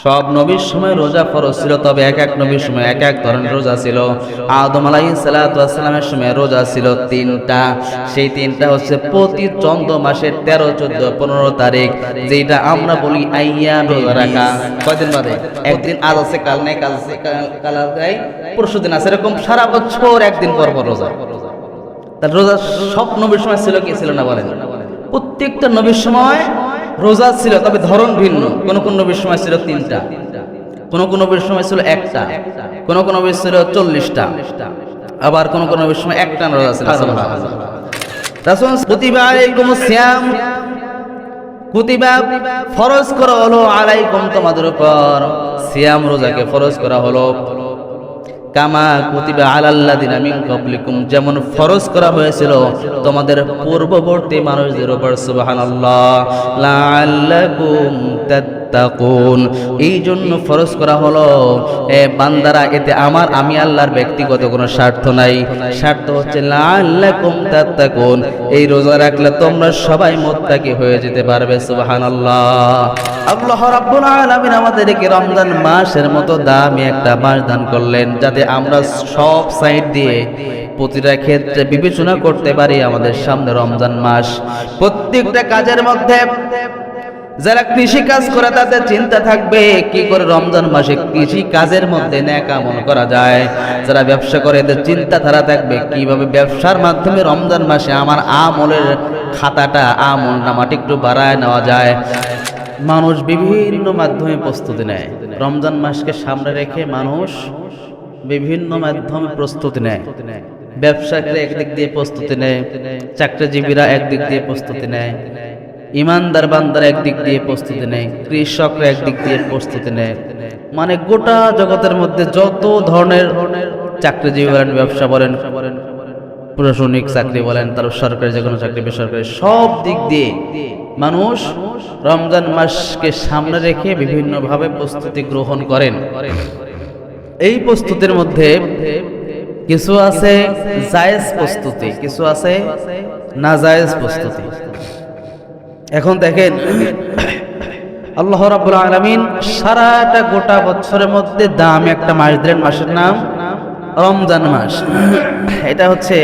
সব নবীর সময় রোজা ফরজ ছিল, তবে এক এক নবীর সময় এক এক ধরনের রোজা ছিল। আদম আলাইহিস সালাতু ওয়াস সালামের সময় রোজা ছিল তিনটা। সেই তিনটা হচ্ছে প্রতি চন্দ্র মাসের 13, 14, 15 তারিখ, যেটা আমরা বলি আইয়াম রোজা রাখা। কয়দিন বাদে? একদিন আজ আছে কাল নাই, কাল আছে কাল নাই, পরশু দিন আছে, এরকম সারা বছর একদিন পর পর রোজা। তার রোজা সব নবীর সময় ছিল কি ছিল না বলেন? প্রত্যেকটা নবীর সময় রোজা ছিল, তবে ধরন ভিন্ন। কোন কোন নবীর সময় ছিল তিনটা, কোন কোন নবীর সময় ছিল একটা, কোন কোন নবীর ছিল 40টা, আবার কোন কোন নবীর সময় একটা রোজা ছিল। রাসূল কুতিবা আলাইকুমুস সিয়াম, কুতিবা ফরজ করা হলো, আলাইকুম তোমাদের উপর, সিয়াম রোজাকে ফরজ করা হলো, কামা কুতিবা আলাল্লাযিনা মিন ক্বাবলিকুম, যেমন ফরজ করা হয়েছিল তোমাদের পূর্ববর্তী মানুষদের উপর। সুবহানাল্লাহ। লাআল্লাকুম তাত্তাকুন, এই জন্য ফরজ করা হলো বান্দারা, এতে আমি আল্লাহর ব্যক্তিগত কোনো স্বার্থ নাই, স্বার্থ হচ্ছে লাআল্লাকুম তাত্তাকুন, এই রোজা রাখলে তোমরা সবাই মুত্তাকি হয়ে যেতে পারবে। সুবহানাল্লাহ। আল্লাহ রাব্বুল আলামিন আমাদেরকে রমজান মাসের মতো দামি একটা মাস দান করলেন, যাতে আমরা সব সাইড দিয়ে প্রতিটা ক্ষেত্রে বিবেচনা করতে পারি আমাদের সামনে রমজান মাস। প্রত্যেকটা কাজের মধ্যে যারা কৃষি কাজ করে তাদের চিন্তা থাকবে কি করে রমজান মাসে কৃষি কাজের মধ্যে নেক আমল করা যায়। যারা ব্যবসা করে এদের চিন্তাধারা থাকবে কিভাবে ব্যবসার মাধ্যমে রমজান মাসে আমার আমলের খাতাটা, আমল নামাটা একটু বাড়ায় নেওয়া যায়। মানুষ বিভিন্ন মাধ্যমে প্রস্তুতি নেয়, রমজান মাসকে সামনে রেখে মানুষ বিভিন্ন মাধ্যমে প্রস্তুতি নেয়। ব্যবসায়ীরা একদিক দিয়ে প্রস্তুতি নেয়, চাকরিজীবীরা একদিক দিয়ে প্রস্তুতি নেয়, ইমানদার বান্দারা একদিক দিয়ে প্রস্তুতি নেয়, কৃষকরা একদিক দিয়ে প্রস্তুতি নেয়। মানে গোটা জগতের মধ্যে যত ধরনের চাকরিজীবী বলেন, ব্যবসা বলেন, প্রশাসনিক চাকরি বলেন, তার সরকারি যে কোনো চাকরি, বেসরকারি, সব দিক দিয়ে মানুষ রমজান মাসকে সামনে রেখে বিভিন্নভাবে প্রস্তুতি গ্রহণ করেন। এই প্রস্তুতির মধ্যে কিছু আছে জায়েজ প্রস্তুতি, কিছু আছে নাজায়েজ প্রস্তুতি। এখন দেখেন, আল্লাহ রাব্বুল আলামিন সারাটা গোটা বছরের মধ্যে দামি একটা মাস দিলেন, মাসের নাম রমজান মাস। এটা হচ্ছে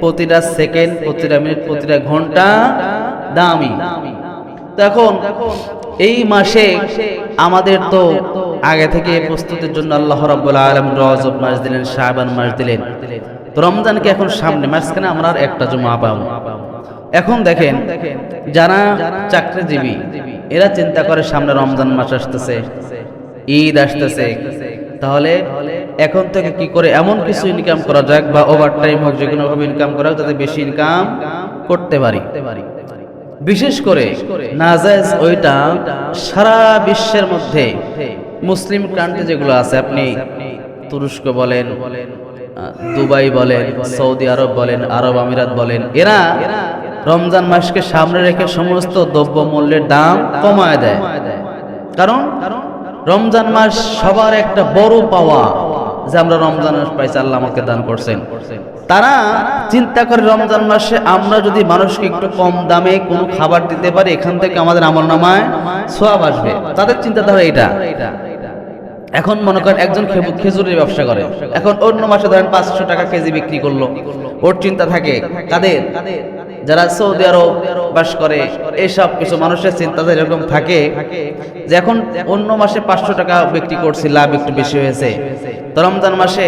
প্রতিটা সেকেন্ড, প্রতিটা মিনিট, প্রতিটা ঘন্টা দামি। তো এখন এই মাসে আমাদের তো আগে থেকে প্রস্তুতির জন্য আল্লাহ রাব্বুল আলামিন রজব মাস দিলেন, শাবান মাস দিলেন। তো রমজানকে এখন সামনে, মাঝখানে আমরা আর একটা জুমা পাবো। এখন দেখেন, যারা চাকরিজীবী এরা চিন্তা করে সামনে রমজান মাস আসতেছে, ঈদ আসতেছে, তাহলে এখন থেকে কি করে এমন কিছু ইনকাম করা যাক, বা ওভারটাইম হোক, যে কোনো ভাবে ইনকাম করা যাতে বেশি ইনকাম করতে পারি। বিশেষ করে নাজায়েজ ওইটা সারা বিশ্বের মধ্যে মুসলিম কান্ট্রি যেগুলো আছে, আপনি তুরস্ক বলেন, দুবাই বলেন, সৌদি আরব বলেন, আরব আমিরাত বলেন, এরা রমজান মাসকে সামনে রেখে সমস্ত দ্রব্য মূল্যের দাম কমায় দেয়। কারণ রমজান মাস সবার একটা বড় পাওয়া, যে আমরা রমজান মাস পাইছি, আল্লাহ আমাকে দান করছেন। তারা চিন্তা করে রমজান মাসে আমরা যদি মানুষকে একটু কম দামে কোনো খাবার দিতে পারি, এখান থেকে আমাদের আমলনামায় সওয়াব আসবে। তাদের চিন্তাধারা এটা। এখন মনে করেন একজন খেজুরের ব্যবসা করে, এখন অন্য মাসে ধরেন 500 টাকা কেজি বিক্রি করলো, ওর চিন্তা থাকে কাদের? যারা সৌদি আরব বাস করে, এইসব কিছু মানুষের চিন্তাধারা এরকম থাকে যে এখন অন্য মাসে 500 টাকা বিক্রি করছি, লাভ একটু বেশি হয়েছে, তো রমজান মাসে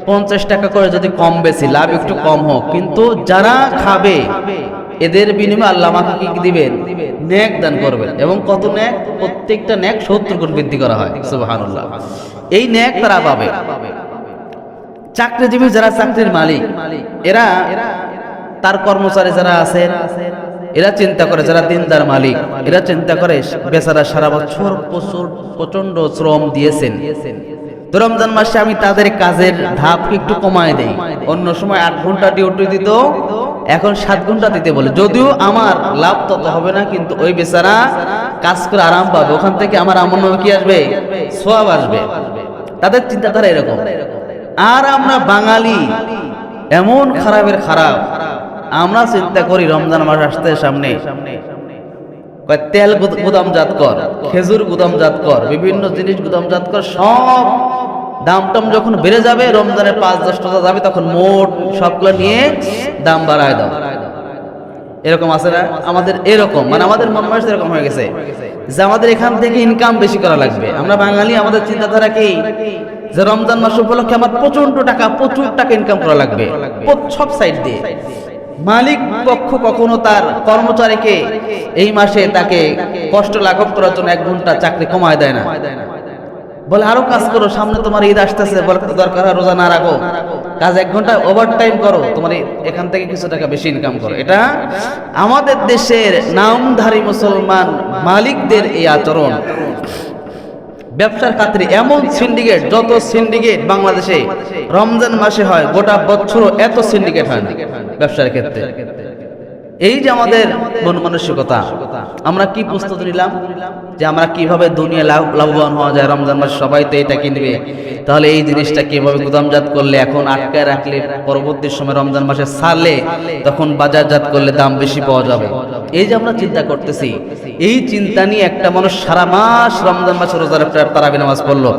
50 টাকা করে যদি কম বেশি, লাভ একটু কম হোক, কিন্তু যারা খাবে এদের বিনিময়ে আল্লাহ আমাকে কি দিবেন? নেক দান করবেন। এবং কত নেক? প্রত্যেকটা নেক 70 গুণ বৃদ্ধি করা হয়। সুবহানাল্লাহ। এই নেক তারা পাবে। চাকরিজীবী যারা চাকরির মালিক, এরা তার কর্মচারী যারা আছেন, এরা চিন্তা করে, যারা দিনদার মালিক এরা চিন্তা করে বেচারা সারা বছর প্রচন্ড শ্রম দিয়েছেন, তো রমজান মাসে আমি তাদের কাজের ধাপ একটু কমায় দেই। অন্য সময় 8 ঘন্টা ডিউটি দিত, এখন 7 ঘন্টা দিতে বলে। যদিও আমার লাভ তত হবে না, কিন্তু ওই বেচারা কাজ করে আরাম পাবে, ওখান থেকে আমার আমলনামায় কি আসবে? সওয়াব আসবে। তাদের চিন্তাধারা এরকম। আর আমরা বাঙালি এমন খারাপের খারাপ, আমরা চিন্তা করি রমজান মাস আসতে সামনে, কয় তেল গুদামজাত কর, খেজুর গুদামজাত কর, বিভিন্ন জিনিস গুদামজাত কর, সব দাম টাম যখন বেড়ে যাবে, রমজানের 5-10 টাকা যাবে, তখন মোট সবগুলো নিয়ে দাম বাড়ায় দাও। এরকম আছে না আমাদের? এরকম মানে আমাদের মন মানসিকতা এরকম হয়ে গেছে যে আমাদের এখান থেকে ইনকাম বেশি করা লাগবে। আমরা বাঙালি, আমাদের চিন্তাধারা কি যে রমজান মাস উপলক্ষে আমার প্রচুর টাকা ইনকাম করা লাগবে সব সাইড দিয়ে। মালিক পক্ষ কখনো তার কর্মচারীকে এই মাসে তাকে কষ্ট লাঘব করার জন্য 1 ঘন্টা চাকরি কমায় দেয় না, বলে আরো কাজ করো, সামনে তোমার ঈদ আসতেছে, বলে দরকার রোজা না রাখো, কাজ 1 ঘন্টা ওভার টাইম করো, তোমার এখান থেকে কিছু টাকা বেশি ইনকাম করো। এটা আমাদের দেশের নামধারী মুসলমান মালিকদের এই আচরণ। ব্যবসার খাতিরে এমন সিন্ডিকেট, যত সিন্ডিকেট বাংলাদেশে রমজান মাসে হয়, গোটা বছর এত সিন্ডিকেট হয় না ব্যবসার ক্ষেত্রে। এই যে আমাদের মন মানসিকতা, আমরা কি প্রস্তুতি নিলাম যে আমরা কিভাবে দুনিয়া লাভবান হওয়া যায়, রমজান মাসে সবাই তো এটা কিনবে, তাহলে এই জিনিসটা কিভাবে গুদামজাত করলে, এখন আটকায় রাখলে, পরবর্তী সময় রমজান মাসে ছাড়লে তখন বাজারজাত করলে দাম বেশি পাওয়া যাবে। এই যে আমরা চিন্তা করতেছি, এই চিন্তা নিয়ে একটা মানুষ সারা মাস রমজান মাসে রোজা রেখে তারাবি নামাজ পড়লো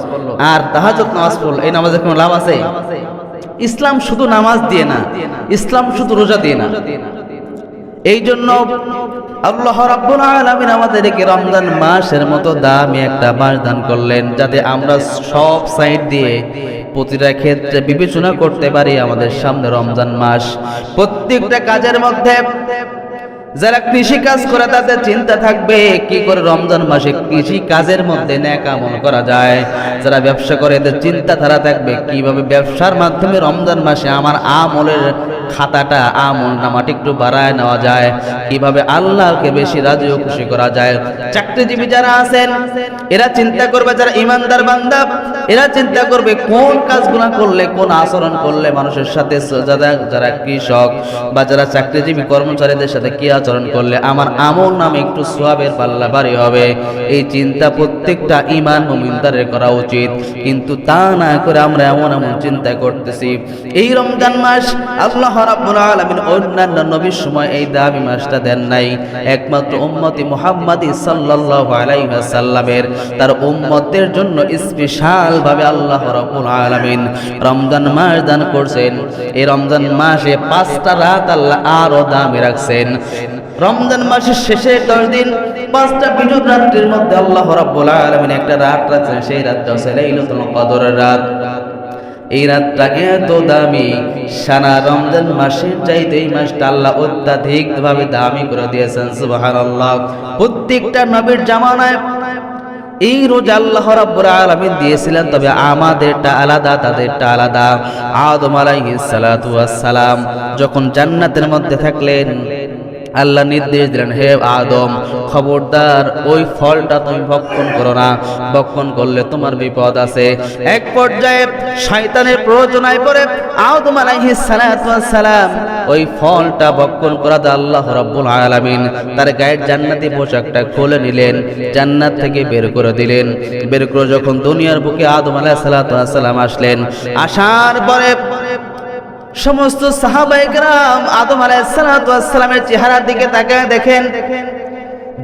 আর তাহাজ্জুদ নামাজ পড়লো, এই নামাজের কোনো লাভ আছে? ইসলাম শুধু নামাজ দিয়ে না, ইসলাম শুধু রোজা দিয়ে না। এই জন্য আল্লাহ রাব্বুল আলামিন আমাদেরকে রমজান মাসের মতো দামি একটা মাস দান করলেন, যাতে আমরা সব সাইড দিয়ে প্রতিটা ক্ষেত্রে বিবেচনা করতে পারি। আমাদের সামনে রমজান মাস, প্রত্যেকটা কাজের মধ্যে যারা কৃষি কাজ করে তাদের চিন্তা থাকবে কি করে রমজান মাসে কৃষি কাজের মধ্যে নেক আমল করা যায়। যারা ব্যবসা করে এদের চিন্তাধারা থাকবে কিভাবে ব্যবসার মাধ্যমে রমজান মাসে আমার আমলের খাতাটা, আমল নামাটা একটু বাড়ায় নেওয়া যায়, কিভাবে আল্লাহকে বেশি রাজি ও খুশি করা যায়। চাকরিজীবী যারা আছেন এরা চিন্তা করবে, যারা ইমানদার বান্দা এরা চিন্তা করবে কোন কাজগুলো করলে, কোন আচরণ করলে মানুষের সাথে, যারা কৃষক বা যারা চাকরিজীবী কর্মচারীদের সাথে কি আচরণ করলে আমার আমল নামে একটু সওয়াবের পাল্লা ভারী হবে। এই চিন্তা প্রত্যেকটা ঈমান মুমিনদারের করা উচিত, কিন্তু তা না করে আমরা এমন চিন্তা করতেছি। এই রমজান মাস আল্লাহ রাব্বুল আলামিন অন্যান্য নবীর সময় এই দামি মাসটা দেন নাই, একমাত্র উম্মতি মুহাম্মাদি সাল্লাল্লাহু আলাইহি ওয়াসাল্লামের তার উম্মতের জন্য স্পেশাল ভাবে আল্লাহ রাব্বুল আলামিন রমজান মাস দান করছেন। এই রমজান মাসে 5টা রাত আল্লাহ আরো দামি রাখছেন। রমজান মাসের শেষের 10 দিন 5টা বিজুর রাত্রির মধ্যে আল্লাহ রাব্বুল আলামিন একটা রাত রাখছেন, সেই রাতটা হচ্ছে লাইলাতুল কদরের রাত। এই রাতটা এত দামি, সারা রমজান মাসের চাইতে এই মাসটা আল্লাহ অত্যাধিক ভাবে দামি করে দিয়েছেন। সুবহানাল্লাহ। প্রত্যেকটা নবীর জামানায় এই রোজা আল্লাহ রাব্বুল আলামিন দিয়েছিলেন, তবে আমাদেরটা আলাদা, তাদেরটা আলাদা। আদম আলাইহিস সালাতু ওয়াস সালাম যখন জান্নাতের মধ্যে থাকলেন, আল্লাহ নির্দেশ দিলেন, হে আদম খবরদার ওই ফলটা তুমি ভক্ষণ করো না, ভক্ষণ করলে তোমার বিপদ আছে। এক পর্যায়ে শয়তানের প্ররোচনায় পড়ে আদম আলাইহিস সালাতু ওয়াস সালাম ওই ফলটা ভক্ষণ করাতে আল্লাহ রাব্বুল আলামিন তার গায়ের জান্নাতি পোশাকটা খুলে নিলেন, জান্নাত থেকে বের করে দিলেন। বের করে যখন দুনিয়ার বুকে আদম আলাইহিস সালাতু ওয়াস সালাম আসলেন, আসার পরে সমস্ত সাহাবায়ে কেরাম আদম আলাইহিস সালাতু ওয়াস সালামের চেহারার দিকে তাকায় দেখেন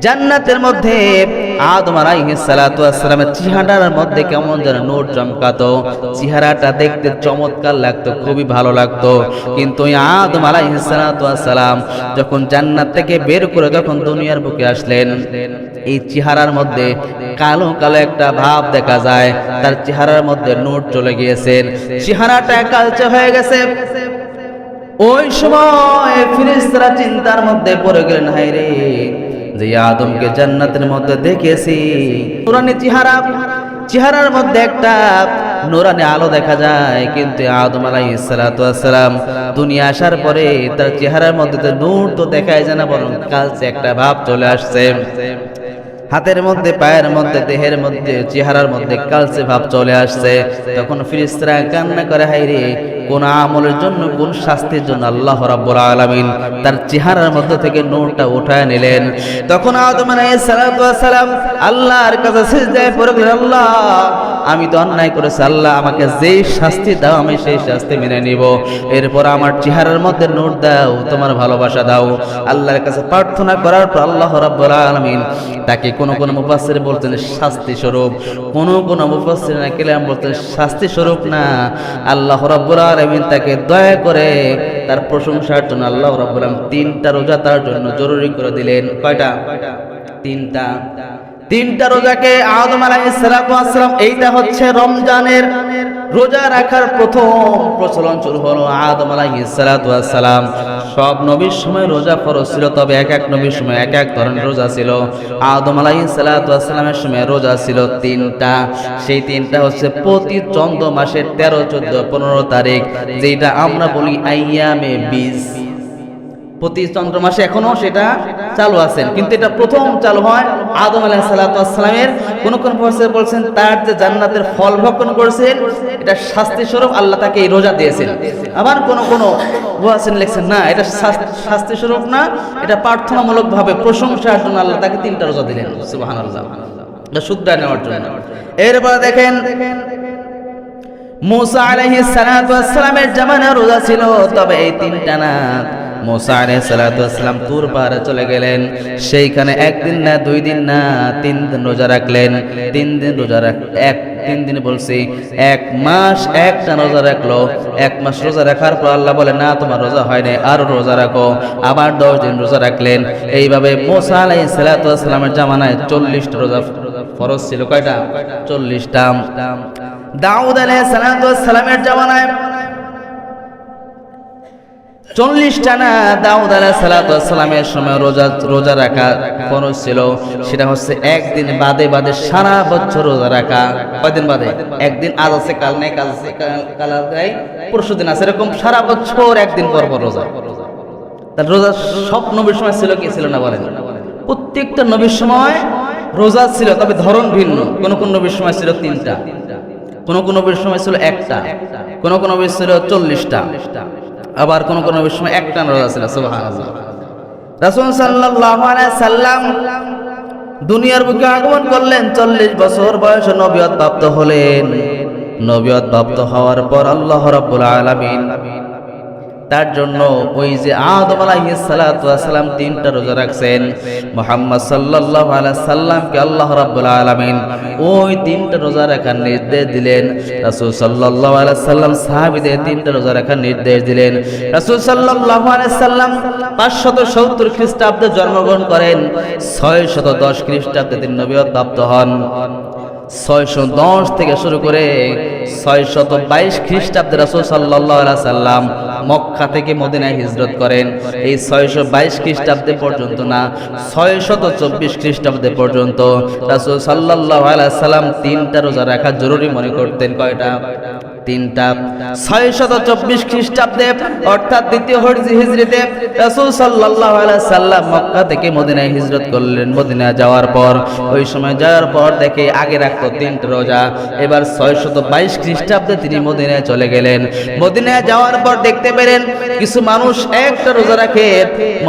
জান্নাতের মধ্যে আদম আলাইহিস সালাতু ওয়াস সালামের চেহারার মধ্যে কেমন যেন নূর চমকাতো, চেহারাটা দেখতে চমৎকার লাগতো, খুবই ভালো লাগতো। কিন্তু ওই আদম আলাইহিস সালাতু ওয়াস সালাম যখন জান্নাত থেকে বের করে যখন দুনিয়ার বুকে আসলেন, এই চেহারার মধ্যে কালো কালো একটা ভাব দেখা যায়, তার চেহারার মধ্যে নূর চলে গিয়েছেন, চেহারাটা কালচে হয়ে গেছে। ওই সময় ফেরেশতারা চিন্তার মধ্যে পড়ে গেলেন, হায় রে, যে আদমকে জান্নাতের মধ্যে দেখেছি, নুরানি চেহারার মধ্যে একটা নুরানি আলো দেখা যায়, কিন্তু আদম আলাইহিস সালাতু ওয়াস সালাম দুনিয়া আসার পরে তার চেহারার মধ্যে তো নূর তো দেখায় যায় না, বরং কালচে একটা ভাব চলে আসছে। হাতের মধ্যে, পায়ের মধ্যে, দেহের মধ্যে, চেহারার মধ্যে কালচে ভাব চলে আসছে। তখন ফেরেশতারা কান্না করে, হায় রে, কোন আমলের জন্য, কোন শাস্তির জন্য আল্লাহ রাব্বুল আলামিন তার চেহারার মধ্যে থেকে নূরটা উঠায় নিলেন। তখন আদম আলাইহিস সালাতু ওয়াস সালাম আল্লাহর কাছে সিজদায় পড়ে গেলেন, আল্লাহ আমি তো অন্যায় করেছি, আল্লাহ আমাকে যেই শাস্তি দাও আমি সেই শাস্তি মেনে নিব, এরপর আমার চেহারার মধ্যে নূর দাও, তোমার ভালোবাসা দাও। আল্লাহর কাছে প্রার্থনা করার পর আল্লাহ রাব্বুল আলামিন তাকে কোন মুফাসসির বলতেন শাস্তি স্বরূপ, কোন মুফাসসির না কেলাম বলতেন শাস্তি স্বরূপ না, আল্লাহ রাব্বুল আলামিন তাকে দয়া করে তার প্রশংসার জন্য আল্লাহ রাব্বুল আলামিন 3টা রোজা তার জন্য জরুরি করে দিলেন। কয়টা? 3টা রোজাকে আদম আলাইহিস সালাতু ওয়াস সালাম, এইটা হচ্ছে রমজানের রোজা রাখার প্রথম প্রচলন শুরু হলো আদম আলাইহিস সালাতু ওয়াস সালাম। সব নবীর সময় রোজা ফরজ ছিল, তবে এক এক নবীর সময় এক এক ধরনের রোজা ছিল। আদম আলাইহিস সালাতু ওয়াস সালামের সময় রোজা ছিল 3টা। সেই 3টা হচ্ছে প্রতি চন্দ্র মাসের 13, 14, 15 তারিখ, যেটা আমরা বলি আইয়ামে বীজ। প্রতি চন্দ্র মাসে এখনো সেটা চালু আছেন, কিন্তু এটা প্রথম চালু হয় আদম আলাইহিস সালাতু ওয়াস সালামের। কোন মুফাসসির বলছেন তার যে জান্নাতের ফল ভক্ষণ করেছেন এটা শাস্তি স্বরূপ আল্লাহ তাকে এই রোজা দিয়েছেন। আবার কোন মুফাসসির লিখছেন না, এটা শাস্তি স্বরূপ না, এটা প্রার্থনামূলক ভাবে প্রশংসার জন্য আল্লাহ তাকে 3টা রোজা দিলেন। সুবহানাল্লাহ, এটা শুদ্ধ নেওয়ার জন্য। এরপর দেখেন মুসা আলাইহিস সালাতু ওয়াস সালামের জামানা রোজা ছিল, তবে এই 3টা না। মুসা আলাইহিস সালাতু ওয়াস সালাম তুর পাহাড়ে চলে গেলেন, সেইখানে একদিন না, 2 দিন না, 3 দিন রোজা রাখলেন। 3 দিন রোজা 3 দিন বলছি, 1 মাস একটা রোজা রাখলো। 1 মাস রোজা রাখার পর আল্লাহ বলে না তোমার রোজা হয়নি, আরো রোজা রাখো। আবার 10 দিন রোজা রাখলেন। এইভাবে মুসা আলাইহিস সালাতু ওয়াস সালামের জামানায় 40টা রোজা ফরজ ছিল। কয়টা? 40টা। দাউদ আলাইহিস সালাতু ওয়াস সালামের জামানায় 40টা না, দাউদ আলাইহিস সালাতু ওয়াস সালামের সময় রোজা রাখা ফরজ ছিল। সেটা হচ্ছে একদিন বাদে বাদে সারা বছর রোজা রাখা। কয়দিন বাদে? একদিন, আজ আছে কাল নেই, কাল আছে কাল নেই, পরশু দিন আছে, এরকম সারা বছর একদিন পর পর রোজা। তার রোজা সব নবীর সময় ছিল কি ছিল না বলেন? প্রত্যেকটা নবীর সময় রোজা ছিল, তবে ধরন ভিন্ন। কোন নবীর সময় ছিল 3টা, কোন নবীর সময় ছিল 1টা, কোন নবীর ছিল 40টা, আবার কোন নবীর সময় 1টা রোজা ছিল। সুবহানাল্লাহ। রাসূল সাল্লাল্লাহু আলাইহি সাল্লাম দুনিয়ার বুকে আগমন করলেন, 40 বছর বয়সে নবুয়ত প্রাপ্ত হলেন। নবুয়ত প্রাপ্ত হওয়ার পর আল্লাহ রাব্বুল আলামিন তার জন্য ওই যে আদম আলাইহিস সালাতু ওয়াস সালাম 3টা রোজা রাখছেন, মুহাম্মদ সাল্লাল্লাহু আলাইহি সাল্লামকে আল্লাহ রাব্বুল আলামিন ওই 3টা রোজা রাখার নির্দেশ দিলেন। রাসূল সাল্লাল্লাহু আলাইহি সাল্লাম সাহাবীদের 3টা রোজা রাখার নির্দেশ দিলেন। রাসূল সাল্লাল্লাহু আলাইহি সাল্লাম 570 খ্রিস্টাব্দে জন্মগ্রহণ করেন, 610 খ্রিস্টাব্দে তিনি নবুয়ত প্রাপ্ত হন। 610 থেকে শুরু করে 622 খ্রিস্টাব্দে রাসূল সাল্লাল্লাহু আলাইহি সাল্লাম মক্কা থেকে মদিনায় হিজরত করেন। এই 622 খ্রিস্টাব্দে পর্যন্ত না, 624 খ্রিস্টাব্দে পর্যন্ত রাসূল সাল্লাল্লাহু আলাইহি সাল্লাম 3টা রোজা রাখা জরুরি মনে করতেন। কয়টা? 3টা। 624 খ্রিস্টাব্দে অর্থাৎ দ্বিতীয় হিজরিতে রাসূল সাল্লাল্লাহু আলাইহি সাল্লাম মক্কা থেকে মদিনায় হিজরত করলেন। মদিনায় যাওয়ার পর, ওই সময় যাওয়ার পর দেখে আগে রাখতো 3টা রোজা, এবার 622 খ্রিস্টাব্দে তিনি মদিনায় চলে গেলেন। মদিনায় যাওয়ার পর দেখতে পেলেন কিছু মানুষ 1টা রোজা রাখে।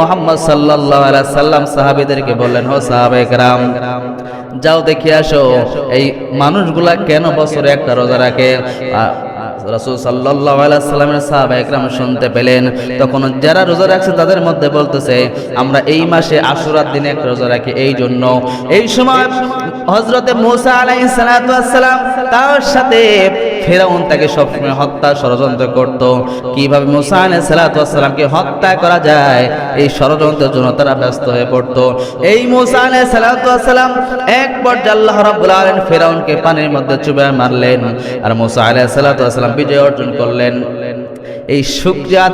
মুহাম্মদ সাল্লাল্লাহু আলাইহি সাল্লাম সাহাবীদেরকে বললেন, ও সাহাবায়ে কেরাম, যাও দেখে আসো এই মানুষগুলা কেন বছরে 1টা রোজা রাখে। রাসূল সাল্লাল্লাহু আলাইহি সাল্লামের সাহাবায়ে কেরাম শুনতে পেলেন, তখন যারা রোজা রাখছে তাদের মধ্যে বলতেছে, আমরা এই মাসে আশুরার দিনে 1টা রোজা রাখি। এই জন্য এই সময় হযরতে মূসা আলাইহিস সালাতু ওয়াস সালাম তার সাথে ফেরাউন তাকে সবসময় হত্যা ষড়যন্ত্র করত। কিভাবে মূসা আলাইহিস সালাতু ওয়াস সালামকে হত্যা করা যায় এই ষড়যন্ত্রের জন্য তারা ব্যস্ত হয়ে পড়ত। এই মূসা আলাইহিস সালাতু ওয়াস সালাম এক পর্যায়ে আল্লাহ রাব্বুল আলামিন ফেরাউনকে পানির মধ্যে চুবায় মারলেন, আর মূসা আলাইহিস সালাতু ওয়াস সালাম বিজয় অর্জন করলেন। এই শুকরিয়া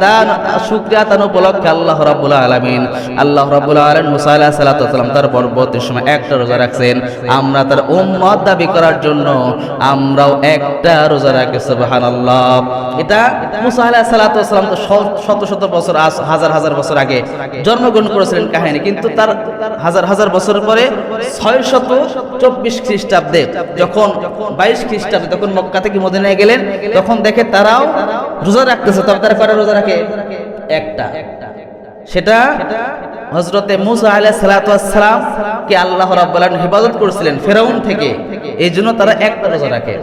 দান উপলক্ষে আল্লাহ রাব্বুল আলামিন মূসা আলাইহিস সালাতু ওয়াস সালাম তার পরবর্তী সময় 1টা রোজা রাখছেন। আমরা তার উম্মত দাবি করার জন্য আমরাও 1টা রোজা রাখি। সুবহানাল্লাহ। এটা মূসা আলাইহিস সালাতু ওয়াস সালাম তো শত শত বছর, হাজার হাজার বছর আগে জন্মগ্রহণ করেছিলেন কাহিনী, কিন্তু তার হাজার হাজার বছর পরে 624 খ্রিস্টাব্দে যখন 22 খ্রিস্টাব্দে তখন মক্কা থেকে মদিনায় গেলেন, তখন দেখে তারাও রোজা রাখতেছে, তবে তারা কয়টা রোজা রাখে? একটা। সেটা হযরতে মূসা আলাইহিস সালাতু ওয়াস সালাম কে আল্লাহ রাব্বুল আলামিন হেফাজত করেছিলেন ফেরাউন থেকে, এই জন্য তারা একটা রোজা রাখে।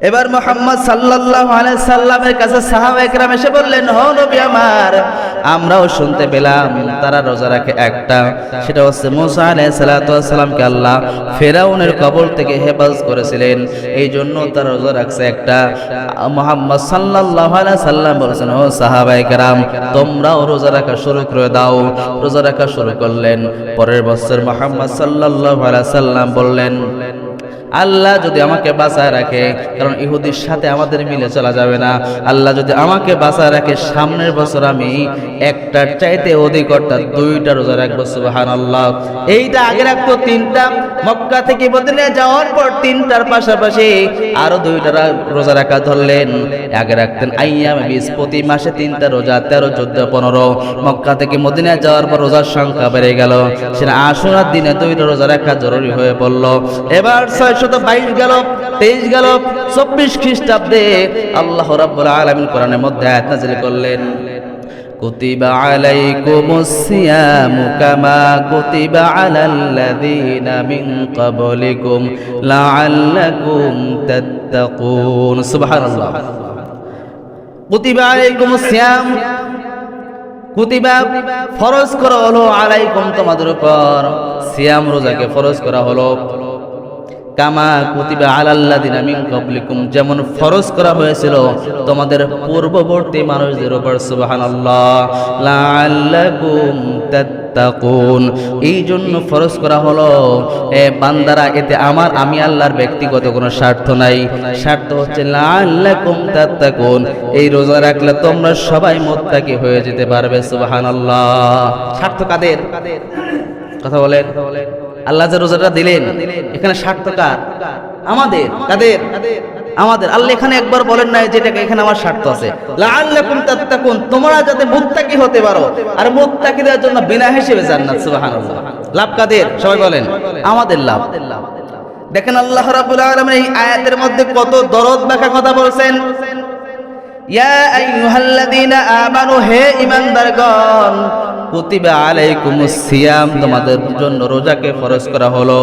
এবার মুহাম্মদ সাল্লাল্লাহু আলাইহি সাল্লামের কাছে সাহাবায়ে কেরাম এসে বললেন, ও নবী আমার, আমরাও শুনতে পেলাম তারা রোজা রাখে একটা, সেটা হচ্ছে মূসা আলাইহিস সালাতু ওয়াস সালামকে আল্লাহ ফেরাউনের কবল থেকে হেফাজত করেছিলেন, এই জন্য তারা রোজা রাখছে একটা। মুহাম্মদ সাল্লাল্লাহু আলাইহি সাল্লাম বলেছেন, ও সাহাবায়ে কেরাম, তোমরাও রোজা রাখা শুরু করে দাও। রোজা রাখা শুরু করলেন। পরের বছর মুহাম্মদ সাল্লাল্লাহু আলাইহি সাল্লাম বললেন, আল্লাহ যদি আমাকে বাঁচায় রাখে, কারণ ইহুদির সাথে আমাদের মিলে চলা যাবে না, আল্লাহ যদি আমাকে বাঁচায় রাখে, সামনের বছর আমি একটার চাইতে অধিক অর্থাৎ 2টা রোজা রাখবো। সুবহানাল্লাহ। এইটা আগে রাখতো 3টা, মক্কা থেকে মদিনা যাওয়ার পর 3টার পাশাপাশি আরো 2টা রোজা রাখা ধরলেন। আগে রাখতেন আইয়ামে 20, প্রতি মাসে 3টা রোজা, 13, 14, 15। মক্কা থেকে মদিনা যাওয়ার পর রোজার সংখ্যা বেড়ে গেল, সেটা আশুরার দিনে 2টা রোজা রাখা জরুরি হয়ে পড়ল। এবার 622 গেল, 23 গেল, 24 খ্রিস্টাব্দে আল্লাহ রাব্বুল আলামিন কোরআনের মধ্যে আয়াত নাযিল করলেন, কুতিবা আলাইকুমুস সিয়ামু কামা কুতিবা আলাল্লাযীনা মিন ক্বাবলিকুম লাআল্লাকুম তাত্তাকুন। সুবহানাল্লাহ। কুতিবা আলাইকুমুস সিয়াম, কুতিবা ফরজ করা হলো, আলাইকুম তোমাদের উপর, সিয়াম রোজাকে ফরজ করা হলো, কামা কুতিবা আলাল্লাযিনা মিন ক্বাবলিকুম, যেমন ফরজ করা হয়েছিল তোমাদের পূর্ববর্তী মানুষদের উপর। সুবহানাল্লাহ। লাআল্লাকুম তাত্তাকুন, এই জন্য ফরজ করা হলো এ বান্দারা, এতে আমি আল্লাহর ব্যক্তিগত কোনো স্বার্থ নাই, স্বার্থ হচ্ছে লাআল্লাকুম তাত্তাকুন, এই রোজা রাখলে তোমরা সবাই মুত্তাকি হয়ে যেতে পারবে। সুবহানাল্লাহ। স্বার্থ কাদের? কথা বলেন। আল্লাহ যে রোজাটা দিলেন, এখানে স্বার্থ কার? আমাদের। কাদের? আমাদের। আল্লাহ এখানে একবার বলেন নাই যেটাকে এখানে আমার স্বার্থ আছে, লাআল্লাকুম তাত্তাকুন, তোমরা যাতে মুত্তাকি হতে পারো, আর মুত্তাকিদের জন্য বিনা হিসেবে জান্নাত। সুবহানাল্লাহ। লাভ কাদের? সবাই বলেন। আমাদের লাভ। দেখেন আল্লাহ রাব্বুল আলামিন এই আয়াতের মধ্যে কত দরদ ব্যাখ্যা কথা বলছেন। ইয়া আইয়ুহাল্লাযীনা আমানু, হে ঈমানদারগণ, কুতিবা আলাইকুমুস সিয়াম, তোমাদের জন্য রোজাকে ফরজ করা হলো।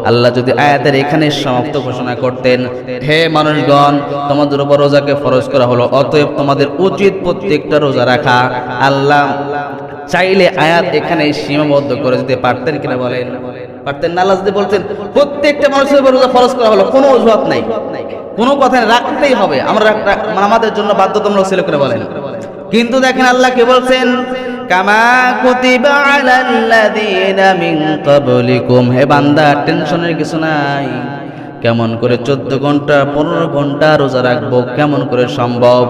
আল্লাহ যদি আয়াতের এখানে সমাপ্ত ঘোষণা করতেন, হে মানুষগণ, তোমাদের উপর রোজাকে ফরজ করা হলো, অতএব তোমাদের উচিত প্রত্যেকটা রোজা রাখা, আল্লাহ চাইলে আয়াত এখানে সীমাবদ্ধ করে দিতে পারতেন কিনা বলেন? পারতেন না? আল্লাহ যদি বলতেন প্রত্যেকটা মানুষের উপর রোজা ফরজ করা হলো, কোনো অজুহাত নাই, কোনো কথা রাখতেই হবে, আমরা আমাদের জন্য বাধ্যতামূলক ছিল করে বলেন। কিন্তু দেখেন আল্লাহ কে বলছেন, কামা কুতিবা আলাল্লাযীনা মিন ক্বাবলিকুম, হে বান্দা টেনশনের কিছু নাই। কেমন করে 14 ঘন্টা 15 ঘন্টা রোজা রাখবো? কেমন করে সম্ভব?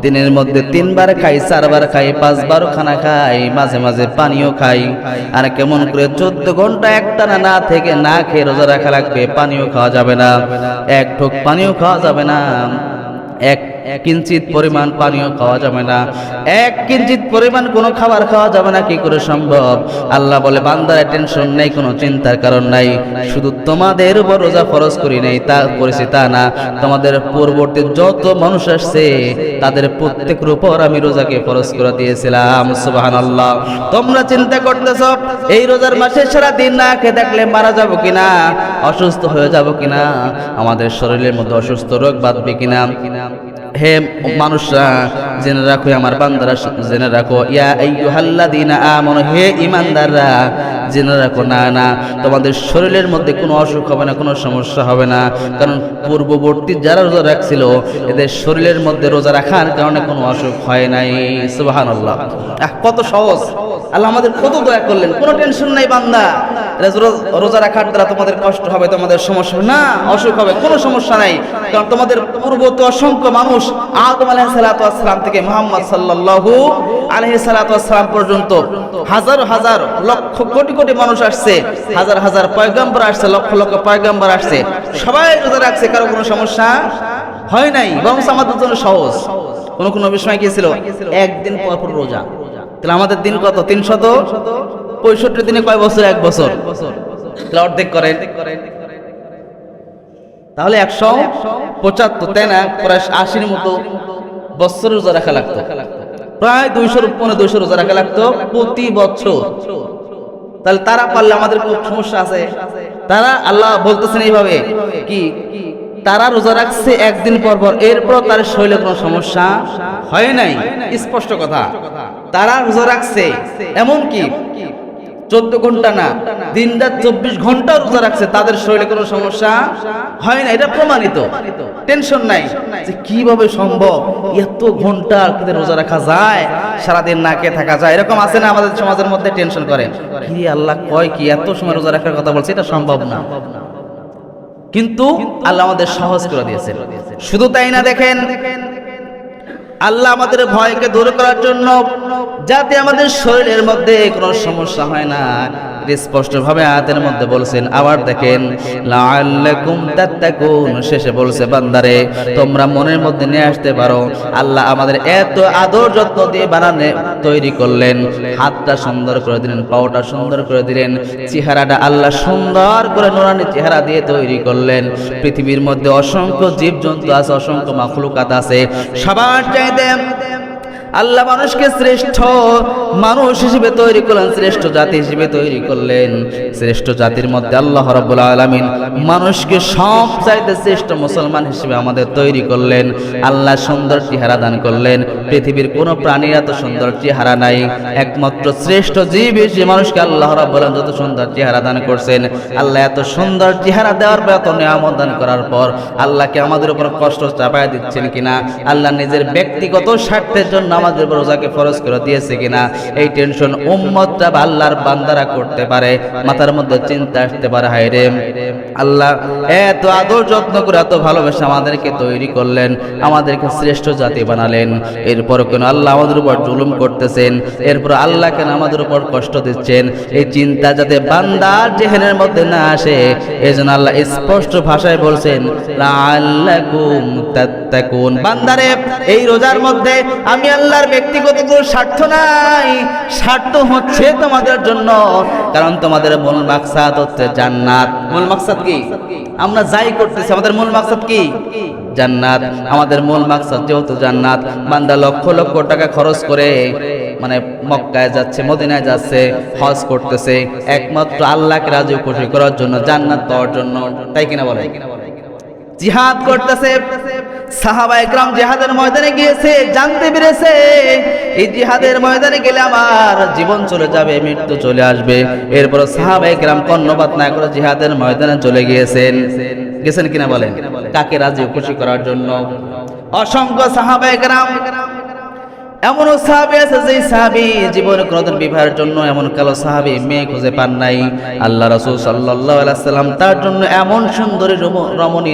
দিনের মধ্যে 3 বার খাই, 4 বার খাই, 5 বার খানা খাই, মাঝে মাঝে পানিও খাই, আর কেমন করে 14 ঘন্টা একটানা না থেকে না খেয়ে রোজা রাখা লাগবে? পানিও খাওয়া যাবে না, এক ঢোক পানিও খাওয়া যাবে না, এক কিঞ্চিত পরিমাণ পানিও খাওয়া যাবে না, এক কিঞ্চিত পরিমাণ কোনো খাবার খাওয়া যাবে না। কি করে সম্ভব? আল্লাহ বলে, বান্দার টেনশন নেই, কোনো চিন্তার কারণ নাই, শুধু তোমাদের উপর রোজা ফরজ করি নাই তা করেছি তা না, তোমাদের পূর্ববর্তী যত মানুষ আসছে তাদের প্রত্যেকের উপর আমি রোজাকে ফরজ করে দিয়েছিলাম। সুবহানাল্লাহ। তোমরা চিন্তা করতেছ এই রোজার মাসে সারা দিন না খেয়ে থাকলে মারা যাব কিনা, অসুস্থ হয়ে যাব কিনা, আমাদের শরীরের মধ্যে অসুস্থ রোগ বাঁধবে কিনা। হে মানুষরা, জেনে রাখো, আমার বান্দারা জেনে রাখো, ইয়া আইয়ুহাল্লাযীনা আমানু, হে ঈমানদাররা জেনে রাখো, না না, তোমাদের শরীরের মধ্যে কোনো অসুখ হবে না, কোনো সমস্যা হবে না, কারণ পূর্ববর্তী যারা রোজা রাখছিল এদের শরীরের মধ্যে রোজা রাখার কারণে কোনো অসুখ হয় নাই। সুবহানাল্লাহ। কত সহজ! আল্লাহ আমাদের কত দয়া করলেন, কোনো টেনশন নাই বান্দা, রোজা রাখার দ্বারা তোমাদের কষ্ট হবে, তোমাদের সমস্যা না, অসুখ হবে, কোনো সমস্যা নাই, কারণ তোমাদের পূর্ববর্তী অসংখ্য মানুষ আদম আলাইহিস সালাতু ওয়াস সালাম থেকে মুহাম্মদ সাল্লাল্লাহু আলাইহি সালাতু ওয়াস সালাম পর্যন্ত হাজার হাজার লক্ষ কোটি কোটি মানুষ আসছে, হাজার হাজার পয়গম্বর আসছে, লক্ষ লক্ষ পয়গম্বর আসছে, সবাই রোজা রাখছে, কারো কোনো সমস্যা হয় নাই, বরং আমাদের জন্য সহজ। কোন বিষয় কি ছিল? একদিন পর পর রোজা। তাহলে আমাদের দিন কত? 365 দিনে কয় বছর? 1 বছর। তাহলে অর্ধেক করেন, তাহলে 175, তাই না? প্রায় 80-র মতো বছর রোজা রাখা লাগতো, প্রায় 200 রোজা রাখা লাগতো প্রতি বছর। তাহলে তারা পারলে আমাদের খুব সমস্যা আছে। তারা আল্লাহ বলতেছেন এইভাবে কি, তারা রোজা রাখছে একদিন পর পর, এরপর তার শরীরে কোনো সমস্যা হয় নাই, স্পষ্ট কথা। তারা রোজা রাখছে, এমন কি 14 ঘন্টা না, দিন রাত 24 ঘন্টা রোজা রাখছে, তাদের শরীরে কোনো সমস্যা হয় না, এটা প্রমাণিত। টেনশন নাই যে কিভাবে সম্ভব এত ঘন্টা রোজা রাখা যায়, সারাদিন না খেয়ে থাকা যায়, এরকম আছে না আমাদের সমাজের মধ্যে? টেনশন করে কি আল্লাহ কয় কি এত সময় রোজা রাখার কথা বলছে, এটা সম্ভব না। কিন্তু আল্লাহ আমাদের সহজ করে দিয়েছেন। শুধু তাই না, দেখেন আল্লাহ আমাদের ভয়কে দূর করার জন্য, যাতে আমাদের শরীরের মধ্যে কোনো সমস্যা হয় না, স্পষ্ট ভাবে আয়াতের মধ্যে বলছেন। আবার দেখেন লাআল্লাকুম তাত্তাকুন, শেষে বলছে বান্দারে তোমরা মনের মধ্যে নিয়ে আসতে পারো। আল্লাহ আমাদের এত আদর যত্ন দিয়ে বানানে তৈরি করলেন, হাতটা সুন্দর করে দিলেন, পাওটা সুন্দর করে দিলেন, চেহারাটা আল্লাহ সুন্দর করে নুরানি চেহারা দিয়ে তৈরি করলেন। পৃথিবীর মধ্যে অসংখ্য জীবজন্তু আছে, অসংখ্য মাখলুকাত আছে, সবার চাইতে আল্লাহ মানুষকে শ্রেষ্ঠ মানুষ হিসেবে তৈরি করলেন, শ্রেষ্ঠ জাতি হিসেবে তৈরি করলেন। শ্রেষ্ঠ জাতির মধ্যে আল্লাহ রাব্বুল আলামিন মানুষকে সব চাইতে শ্রেষ্ঠ মুসলমান হিসেবে আমাদের তৈরি করলেন। আল্লাহ সুন্দর চেহারা দান করলেন, পৃথিবীর কোনো প্রাণীর এত সুন্দর চেহারা নাই, একমাত্র শ্রেষ্ঠ জীব হিসেবে মানুষকে আল্লাহ রাব্বুল আলামিন যত সুন্দর চেহারা দান করছেন। আল্লাহ এত সুন্দর চেহারা দেওয়ার পর, এত নিয়ামত দান করার পর আল্লাহকে আমাদের উপর কষ্ট চাপায় দিচ্ছেন কিনা, আল্লাহ নিজের ব্যক্তিগত স্বার্থের জন্য আমাদের উপর রোজাকে ফরজ করে দিয়েছে কিনা, এই টেনশন উম্মতরা বা আল্লাহর বান্দারা করতে পারে, মাথার মধ্যে চিন্তা আসতে পারে। হায় রে, আল্লাহ এত আদর যত্ন করে এত ভালোবাসা আমাদেরকে তৈরি করলেন, আমাদেরকে শ্রেষ্ঠ জাতি বানালেন, এরপর কেন আল্লাহ আমাদের উপর জুলুম করতেছেন, এরপর আল্লাহ কেন আমাদের উপর কষ্ট দিচ্ছেন, এই চিন্তা যাতে বান্দার জেহেনের মধ্যে না আসে, এজন্য আল্লাহ স্পষ্ট ভাষায় বলছেন লাআল্লাকুম তাত্তাকুন। বান্দারে এই রোজার মধ্যে আমি আল্লাহর ব্যক্তিগত কোনো স্বার্থ নাই, স্বার্থ হচ্ছে তোমাদের জন্য, কারণ তোমাদের মূল মাকসাদ হচ্ছে জান্নাত। মূল মাকসাদ কি? আমরা যাই করতেছি আমাদের মূল মাকসাদ কি? জান্নাত। আমাদের মূল মাকসাদ যেহেতু জান্নাত, বান্দা লক্ষ লক্ষ টাকা খরচ করে মানে মক্কায় যাচ্ছে, মদিনায় যাচ্ছে, হজ করতেছে একমাত্র আল্লাহকে রাজি খুশি করার জন্য, জান্নাত পাওয়ার জন্য, তাই কিনা বলে? জিহাদ করতেছে, সাহাবায়ে কেরাম জিহাদের ময়দানে গিয়েছে, জানতে পেরেছে এই জিহাদের ময়দানে গেলে আমার জীবন চলে যাবে, মৃত্যু চলে আসবে, এরপর সাহাবায়ে কেরাম কর্ণপাত না করে জিহাদের ময়দানে চলে গিয়েছেন কিনা বলেন? কাকে রাজি খুশি করার জন্য? অসংখ্য সাহাবায়ে কেরাম, এমনও সাহাবী আছে যে সাহাবী জীবনে কোনোদিন বিবাহের জন্য এমন কালো সাহাবী মেয়ে খুঁজে পান নাই। আল্লাহ রাসূল সাল্লাল্লাহু আলাইহি সাল্লাম তার জন্য এমন সুন্দরী রমণী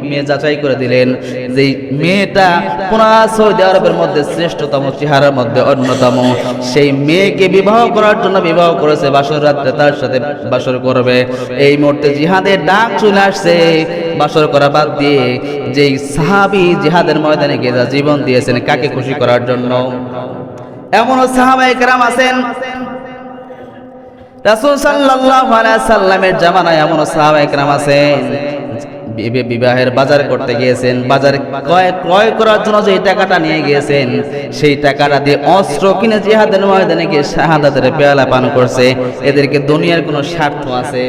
মেয়ে যাচাই করে দিলেন, যে মেয়েটা পুরা সৌদি আরবের মধ্যে শ্রেষ্ঠতম, চেহারার মধ্যে অন্যতম। সেই মেয়েকে বিবাহ করার জন্য বিবাহ করেছে, বাসর রাতে তার সাথে বাসর করবে। এই মুহূর্তে জিহাদের ডাক চলে আসছে, বাসর করা বাদ দিয়ে যেই সাহাবী জিহাদের ময়দানে গিয়ে জীবন দিয়েছেন কাকে খুশি করার জন্য। এমন সাহাবায়ে কেরাম আছেন, রাসূল সাল্লাল্লাহু আলাইহি সাল্লামের জামানায় এমন সাহাবায়ে কেরাম আছেন বিবাহের বাজার করতে গিয়েছেন, বাজারে ক্রয় করার জন্য যে টাকাটা নিয়ে গিয়েছেন, সেই টাকাটা দিয়ে অস্ত্র কিনে জিহাদের ময়দানে গিয়ে শাহাদাতের পেয়ালা পান করছে। এদেরকে দুনিয়ার কোনো স্বার্থ আছে?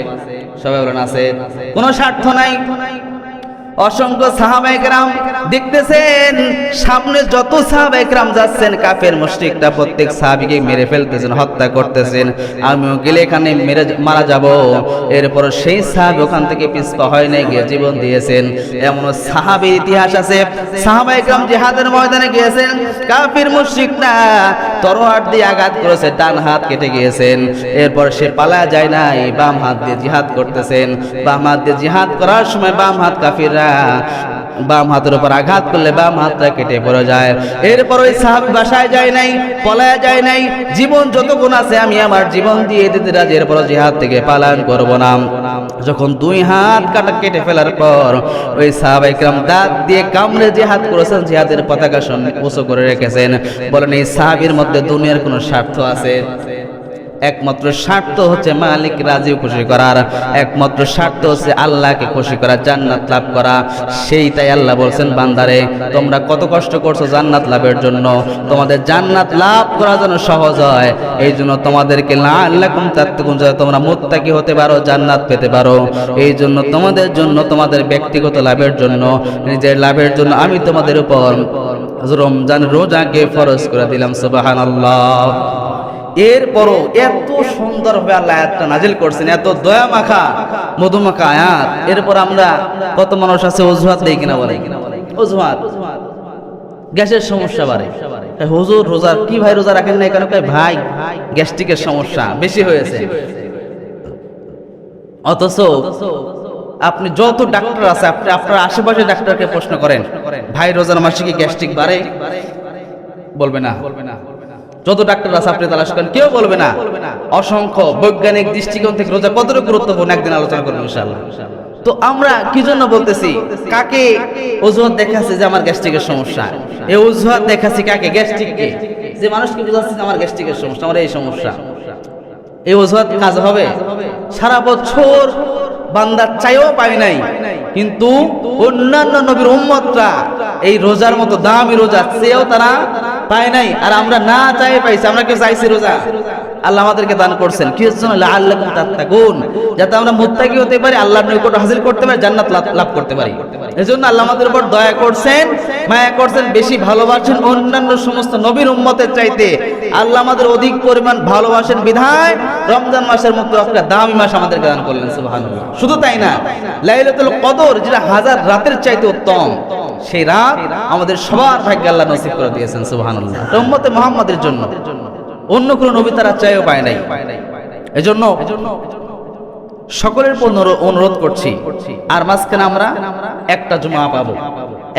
সবাই বলেন আছে? কোনো স্বার্থ নাই। অসংখ্য সাহাবায়ে কেরাম দেখতেছেন, সামনে যত সাহাবায়ে কেরাম যাচ্ছেন, কাফের মুশরিকরা প্রত্যেক সাহাবীকে মেরে ফেলতেছেন, হত্যা করতেছেন। আমিও গেলে এখানে মারা যাব, এরপর সেই সাহাবী ওখান থেকে পিছপা হয় নাই, গিয়ে জীবন দিয়েছেন। এমন সাহাবীর ইতিহাস আছে, সাহাবায়ে কেরাম জিহাদের ময়দানে গিয়েছেন, কাফের মুশরিকরা তরোয়ার দিয়ে আঘাত করেছে, ডান হাত কেটে গিয়েছেন, এরপর সে পালা যায় নাই, বাম হাত দিয়ে জিহাদ করতেছেন। বাম হাত দিয়ে জিহাদ করার সময় বাম হাত কাফিররা বাম হাতের উপর আঘাত করলে বাম হাতটা কেটে পড়ে যায়। এরপর ওই সাহাবী বাসায় যায় নাই, পলায়া যায় নাই, জীবন যতক্ষণ আছে আমি আমার জীবন দিয়ে দিতে রাজি, এরপর জিহাদ থেকে পালায়ন করব না। যখন দুই হাত কেটে ফেলার পর ওই সাহাবায়ে কেরাম দাঁত দিয়ে কামড়ে জিহাদ করেছেন, জিহাদের পতাকা উঁচু করে রেখেছেন। বলেন এই সাহাবীর মধ্যে দুনিয়ার কোনো স্বার্থ আছে? একমাত্র স্বার্থ হচ্ছে মালিক রাজি খুশি করার, একমাত্র স্বার্থ হচ্ছে আল্লাহকে খুশি করা, জান্নাত লাভ করা। সেইটাই আল্লাহ বলছেন, বান্দারে তোমরা কত কষ্ট করছো জান্নাত লাভের জন্য, তোমাদের জান্নাত লাভ করার জন্য সহজ হয়। এই জন্য তোমাদেরকে লাআল্লাকুম তাত্তাকুন, যাতে তোমরা মুত্তাকি হতে পারো, জান্নাত পেতে পারো। এই জন্য তোমাদের জন্য, তোমাদের ব্যক্তিগত লাভের জন্য, নিজের লাভের জন্য আমি তোমাদের উপর রমজান রোজাকে ফরজ করে দিলাম। সুবহানাল্লাহ। এরপরও এত সুন্দরভাবে আল্লাহ আয়াতটা নাজিল করছেন, এত দয়া মাখা মধুমাখা আয়াত। এরপর আমরা কত মানুষ আছে অজুহাত দেই কিনা বলে, অজুহাত গ্যাসের সমস্যা বাড়ে, হুজুর রোজা কি ভাই রোজা রাখেন না কেন? ভাই গ্যাস্ট্রিকের সমস্যা বেশি হয়েছে। অথচ আপনি যত ডাক্তার আছে, আপনি আপনার আশেপাশে ডাক্তারকে প্রশ্ন করেন, ভাই রোজার মাসে কি গ্যাস্ট্রিক বাড়ে? বলবে না। যত ডাক্তার আছে আপনি তালাশ করেন, কেউ বলবে না। অসংখ্য বৈজ্ঞানিক দৃষ্টিকোণ থেকে রোজা কতটা গুরুত্বপূর্ণ একদিন আলোচনা করবো ইনশাআল্লাহ। তো আমরা কি জন্য বলতেছি, কাকে অজুহাত দেখাচ্ছি যে আমার গ্যাস্ট্রিকের সমস্যা? এই অজুহাত দেখাচ্ছি কাকে? গ্যাস্ট্রিককে, যে মানুষকে বোঝাচ্ছি আমার গ্যাস্ট্রিকের সমস্যা, আমার এই সমস্যা। এই অজুহাত কাজ হবে? সারা বছর বান্দার চাইও পাই নাই, কিন্তু অন্যান্য নবীর উম্মতরা এই রোজার মতো দামি রোজা চেয়েও তারা পায় নাই, আর আমরা না চাই পাইছি। আমরা কেউ চাইছি রোজা, আল্লাহ আমাদেরকে দান করছেন কি জন্য? লাআল্লাকুম তাত্তাকুন, যাতে আমরা মুত্তাকি হতে পারি, আল্লাহর নিকট হাসিল করতে পারি, জান্নাত লাভ করতে পারি। এজন্য আল্লাহ আমাদের উপর দয়া করছেন, মায়া করছেন, বেশি ভালোবাসেন অন্যান্য সমস্ত নবীর উম্মতের চাইতে। আল্লাহ আমাদের অধিক পরিমাণ ভালোবাসেন বিধায় রমজান মাসের মতো একটা দামি মাস আমাদেরকে দান করলেন। সুবহানাল্লাহ। শুধু তাই না, লাইলাতুল কদর যেটা হাজার রাতের চাইতে উত্তম, সেই রাত আমাদের সবার ভাগ্যে আল্লাহ নসিব করে দিয়েছেন। সুবহানাল্লাহ। উম্মতে মুহাম্মাদের জন্য অন্য কোন নবী তারা চাইও পায় নাই। এজন্য সকলের উপর অনুরোধ করছি, আর মাঝখানে আমরা একটা জুমা পাবো।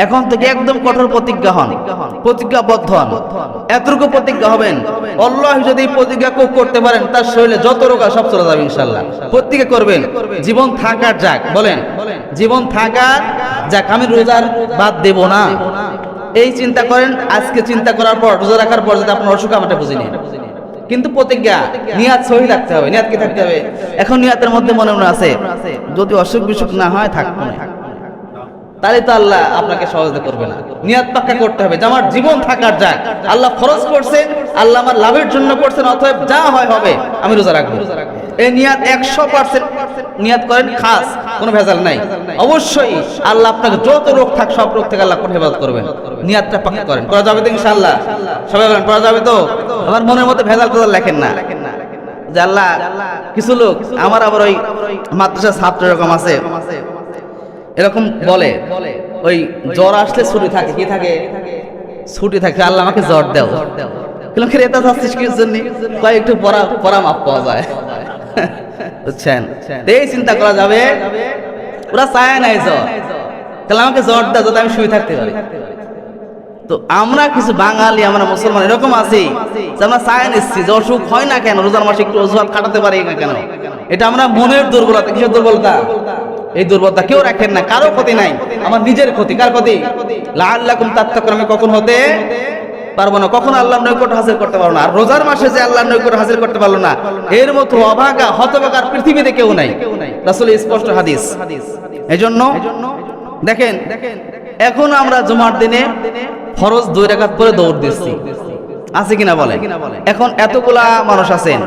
এখন থেকে একদম কঠোর প্রতিজ্ঞা হন, প্রতিজ্ঞাবদ্ধ হন। এতটুকু প্রতিজ্ঞা হবেন, আল্লাহ যদি প্রতিজ্ঞা করতে পারেন, তার শরীরে যত রোগ সব চলে যাবে ইনশাআল্লাহ। প্রতিজ্ঞা করবেন, জীবন থাকার যাক, বলেন জীবন থাকার যাক আমি রোজার বাদ দেব না। এই চিন্তা করেন, আজকে চিন্তা করার পর রোজা রাখার পর যদি আপনার অসুখ আমারটা বুঝিনি, কিন্তু প্রতিজ্ঞা নিয়াত সহি রাখতে হবে। নিয়াত কি থাকতে হবে? এখন নিয়াতের মধ্যে মনে মনে আছে যদি অসুখ বিসুখ না হয় থাকবো না, তাহলে তো আল্লাহ আপনাকে সহজে করবে না। নিয়াত পাক্কা করতে হবে যে আমার জীবন থাকার যাক, আল্লাহ ফরজ করছেন, আল্লাহ আমার লাভের জন্য করছেন, অতএব যা হয় হবে, আমি রোজা রাখবো। এই নিয়াত 100% নিয়াত করেন, খাস কোনো ভেজাল নাই। অবশ্যই আল্লাহ আপনাকে যত রোগ থাক সব রোগ থেকে আল্লাহ হেফাজত করবেন। নিয়াতটা পাক্কা করেন। করা যাবে তো ইনশাআল্লাহ? সবাই বলেন করা যাবে তো? আমার মনের মধ্যে ভেজাল কথা লেখেন না যে আল্লাহ, কিছু লোক আমার আবার ওই মাদ্রাসা ছাত্র এরকম আছে, এরকম বলে ওই জ্বর আসলে ছুটি থাকে, কি থাকে? ছুটি থাকে, আল্লাহ আমাকে জ্বর দাও। এটা চাচ্ছিস কি জন্য? একটু পড়া মাপ পাওয়া যায়, বুঝছেন? এই চিন্তা করা যাবে, ওরা চায় নাই জ্বর, তাহলে আমাকে জ্বর দাও যাতে আমি শুয়ে থাকতে পারি। তো আমরা কিছু বাঙালি, আমরা মুসলমান এরকম আছি যে আমরা চায় নিচ্ছি যে অসুখ হয় না কেন, রোজার মাসে একটু অজুহাত কাটাতে পারি না কেন? এটা আমরা মনের দুর্বলতা। কিসের দুর্বলতা? এই দুর্বলতা কেউ রাখেন না, কারো ক্ষতি নাই, আমার নিজের ক্ষতি। কার ক্ষতি? লাআল্লাকুম তাত্তাকুন, আমি কখন হতে পারবো না, কখন আল্লাহর নৈকট্য হাসিল করতে পারবো না। আর রোজার মাসে যে আল্লাহর নৈকট্য হাসিল করতে পারলো না, এর মতো অভাগা হতভাগার পৃথিবীতে কেউ নাই। রাসূলের স্পষ্ট হাদিস। এজন্য দেখেন, এখন আমরা জুমার দিনে ফরজ 2 রাকাত পরে দৌড় দিচ্ছি, আছে কিনা বলেন? এখন এতগুলা মানুষ আছেন,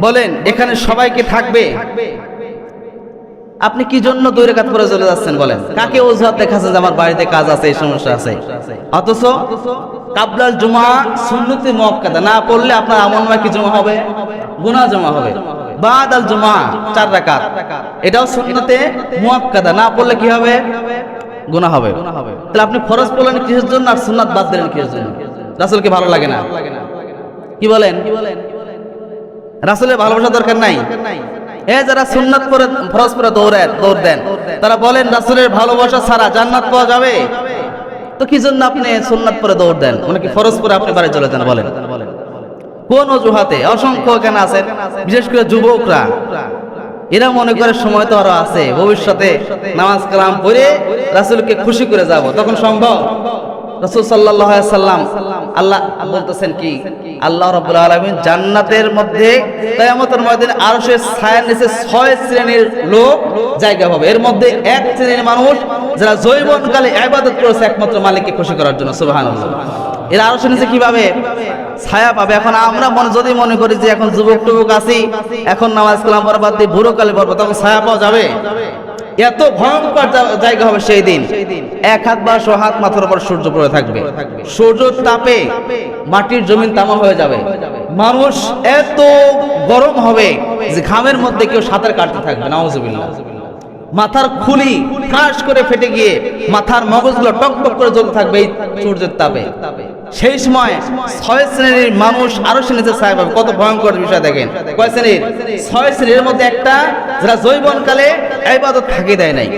বলেন এখানে সবাইকে থাকবে? আপনি কি জন্য 2 রাকাত পরে চলে যাচ্ছেন বলেন? কাকে অজুহাত দেখাচ্ছেন যে আমার বাড়িতে কাজ আছে, এই সমস্যা আছে? অথচ কাবলাল জুমা সুন্নতে মুআক্কাদা না পড়লে আপনার আমলনামায় কি জমা হবে? গুনাহ জমা হবে। বাদাল জুমা 4 রাকাত, এটাও সুন্নতে মুআক্কাদা, না পড়লে কি হবে? গুনাহ হবে। তাহলে আপনি ফরজ পড়লেন কিসের জন্য, আর সুন্নাত বাদ দিলেন কিসের জন্য? রাসূলকে ভালো লাগে না? কি বলেন? রাসূলের ভালোবাসা দরকার নাই? যারা সুন্নাত পরে ফরজ পরে দৌড় দেন, তারা বলেন রাসূলের ভালোবাসা ছাড়া জান্নাত পাওয়া যাবে? তো কি জন্য আপনি সুন্নাত পরে দৌড় দেন? মানে কি ফরজ পরে আপনি বাড়ি চলে যান? বলেন কোন অজুহাতে? অসংখ্য কেন আছেন, বিশেষ করে যুবকরা, এরা মনে করে সময় তো আরো আছে, ভবিষ্যতে নামাজ কালাম পড়ে রাসূলকে খুশি করে যাব, তখন সম্ভব? রাসূল সাল্লাল্লাহু আলাইহি সাল্লাম আল্লাহ বলতেছেন কি, আল্লাহ রাব্বুল আলামিন জান্নাতের মধ্যে কিয়ামতের ময়দানে আরশের ছায়ার নিচে 6 শ্রেণীর লোক জায়গা পাবে। এর মধ্যে এক শ্রেণীর মানুষ যারা যৌবনকালে ইবাদত করেছে একমাত্র মালিককে খুশি করার জন্য, সুবহানাল্লাহ। এরা আরশের নিচে কিভাবে ছায়া পাবে? এখন আমরা যদি মনে করি যে এখন যুবক টুবক আছি, এখন নামাজ কালাম বরবাদ দিয়ে বুড়ো কালে পড়বো, তখন ছায়া পাওয়া যাবে? এত ভয়ঙ্কর জায়গা হবে সেই দিন। 1 হাত বা 100 হাত মাথার উপর সূর্য পড়ে থাকবে, সূর্যের তাপে মাটির জমিন তামা হয়ে যাবে, মানুষ এত গরম হবে যে ঘামের মধ্যে কেউ সাঁতার কাটতে থাকবে, নাউজুবিল্লাহ। মাথার খুলি ঠাস করে ফেটে গিয়ে মাথার মগজগুলো টকটক করে জ্বলতে থাকবে এই সূর্যের তাপে। সেই সময় 6 শ্রেণীর মানুষ আরশের নিচে ছায়া পাবে। কত ভয়ঙ্কর বিষয় দেখেন। কয় শ্রেণীর? 6 শ্রেণীর মধ্যে একটা, যারা যৌবনকালে ইবাদত ফাঁকি দেয় নাই।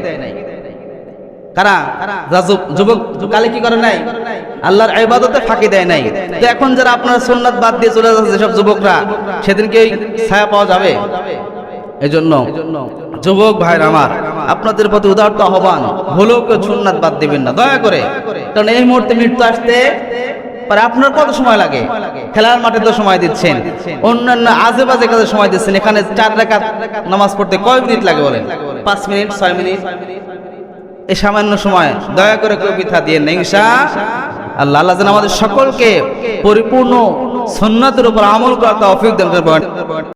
কারা? যুবক কালে কি করে নাই? আল্লাহর ইবাদতে ফাঁকি দেয় নাই। তো এখন যারা আপনারা সুন্নাত বাদ দিয়ে চলে যাচ্ছে যেসব যুবকরা, সেদিনকে এই ছায়া পাওয়া যাবে? এজন্য যুবক ভাইরা আমার, আপনাদের প্রতি উদারত আহ্বান, ভুলেও কেউ সুন্নাত বাদ দিবেন না, দয়া করে। কারণ এই মুহূর্তে মৃত্যু আসতে পারে। আপনার কত সময় লাগে? খেলার মাঠে তো সময় দিচ্ছেন, অন্যান্য আজে বাজে কাজে সময় দিচ্ছেন। এখানে 4 রাকাত নামাজ পড়তে কয় মিনিট লাগে বলেন? 5 মিনিট, 6 মিনিট। এই সামান্য সময় দয়া করে কেউ বৃথা দিয়ে নেই। ইনশাআল্লাহ আল্লাহ যেন আমাদের সকলকে পরিপূর্ণ সুন্নাতের উপর আমল করার তৌফিক দান করেন।